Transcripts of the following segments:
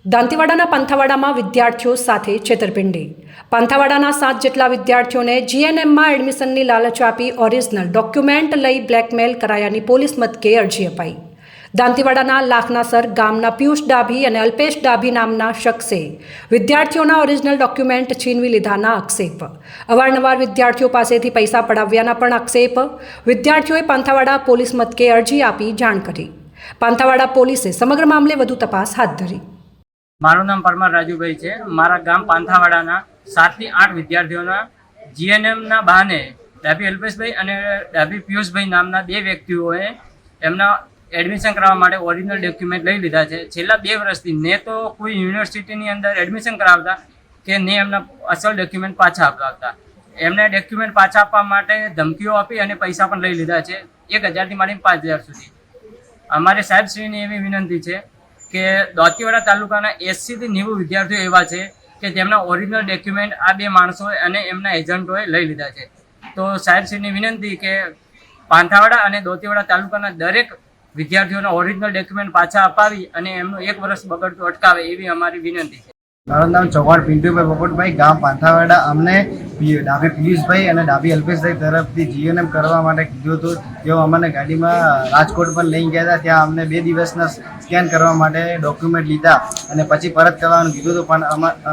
દાંતીવાડાના પાંથાવાડામાં વિદ્યાર્થીઓ સાથે છેતરપિંડી। પાંથાવાડાના 7 જેટલા વિદ્યાર્થીઓને જીએનએમમાં એડમિશનની લાલચ આપી ઓરિજિનલ ડોક્યુમેન્ટ લઈ બ્લેકમેલ કરાયાની પોલીસ મથકે અરજી અપાઈ। દાંતીવાડાના લાખનાસર ગામના પિયુષ ડાભી અને અલ્પેશ ડાભી નામના શખ્સે વિદ્યાર્થીઓના ઓરિજિનલ ડોક્યુમેન્ટ છીનવી લીધાના આક્ષેપ। અવારનવાર વિદ્યાર્થીઓ પાસેથી પૈસા પડાવ્યાના પણ આક્ષેપ। વિદ્યાર્થીઓએ પાંથાવાડા પોલીસ મથકે અરજી આપી જાણ કરી। પાંથાવાડા પોલીસે સમગ્ર મામલે વધુ તપાસ હાથ ધરી। મારું નામ પરમાર રાજુભાઈ છે। મારા ગામ પાંથાવાડાના 7 થી 8 વિદ્યાર્થીઓના જીએનએમના બહાને ડાભી અલ્પેશભાઈ અને ડાભી પિયુષભાઈ નામના 2 વ્યક્તિઓએ એમના એડમિશન કરાવવા માટે ઓરિજિનલ ડોક્યુમેન્ટ લઈ લીધા છે। છેલ્લા 2 વર્ષથી ને તો કોઈ યુનિવર્સિટીની અંદર એડમિશન કરાવતા કે ને એમના અસલ ડોક્યુમેન્ટ પાછા અપાવતા। એમને ડોક્યુમેન્ટ પાછા આપવા માટે ધમકીઓ આપી અને પૈસા પણ લઈ લીધા છે, 1000થી માંડીને 5000 સુધી। અમારે સાહેબશ્રીની એવી વિનંતી છે કે દાંતીવાડા તાલુકાના 80 થી 90 વિદ્યાર્થીઓ એવા છે કે જેમના ઓરિજિનલ ડોક્યુમેન્ટ આ 2 માણસોએ અને એમના એજન્ટોએ લઈ લીધા છે। તો સાહેબશ્રીની વિનંતી કે પાંથાવાડા અને દાંતીવાડા તાલુકાના દરેક વિદ્યાર્થીઓના ઓરિજિનલ ડોક્યુમેન્ટ પાછા અપાવી અને એમનું 1 વર્ષ બગડતું અટકાવે એવી અમારી વિનંતી છે। મારું નામ ચૌહાણ પિન્ટુભાઈ પોપટભાઈ, ગામ પાંથાવાડા। અમને ડાભી પિયુષભાઈ અને ડાભી અલ્પેશભાઈ તરફથી જીએનએમ કરવા માટે કીધું હતું। તેઓ અમને ગાડીમાં રાજકોટ પણ લઈ ગયા હતા। ત્યાં અમને 2 દિવસના સ્કેન કરવા માટે ડોક્યુમેન્ટ લીધા અને પછી પરત કરવાનું કીધું હતું, પણ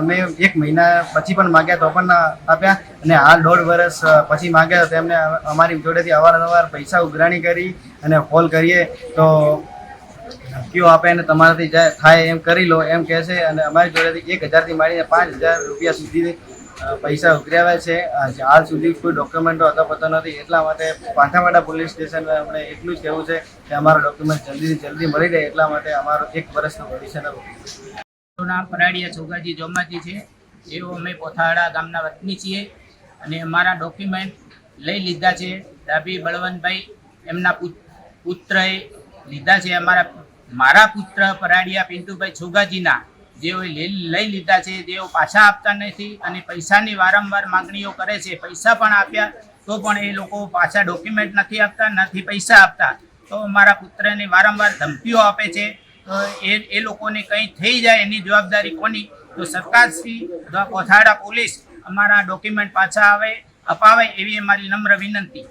અમે 1 મહિના પછી પણ માગ્યા તો પણ આપ્યા અને હાલ 1.5 વર્ષ પછી માગ્યા તો તેમને અમારી જોડેથી અવારનવાર પૈસા ઉઘરાણી કરી અને કોલ કરીએ તો ધમકીઓ આપે અને તમારાથી થાય એમ કરી લો એમ કહે છે અને અમારી જોડેથી 1000થી માંડીને 5000 રૂપિયા સુધી પૈસા ઉઘરાવ્યા છે। હાલ સુધી કોઈ ડોક્યુમેન્ટો હતો પતો નથી। એટલા માટે પાંથાવાડા પોલીસ સ્ટેશન આપણે એટલું જ કહેવું છે કે અમારા ડોક્યુમેન્ટ જલ્દીથી જલ્દી મળી રહે એટલા માટે અમારું 1 વર્ષનું ભવિષ્યનું મારું નામ પરાડિયા છોગાજી જોમાજી છે। એવો અમે પોથાવાડા ગામના વતની છીએ અને અમારા ડોક્યુમેન્ટ લઈ લીધા છે। ડાભી બળવંતભાઈ એમના પુત્રએ લીધા છે। મારા પુત્ર પરાડિયા પિન્ટુભાઈ છોગાજીના જેઓ લઈ લીધા છે, તેઓ પાછા આપતા નથી અને પૈસાની વારંવાર માગણીઓ કરે છે। પૈસા પણ આપ્યા તો પણ એ લોકો પાછા ડોક્યુમેન્ટ નથી આપતા, નથી પૈસા આપતા। તો અમારા પુત્રને વારંવાર ધમકીઓ આપે છે। તો એ લોકોને કંઈ થઈ જાય એની જવાબદારી કોની? તો સરકારશ્રી અથવા પોથાવાડા પોલીસ અમારા ડોક્યુમેન્ટ પાછા અપાવે એવી અમારી નમ્ર વિનંતી।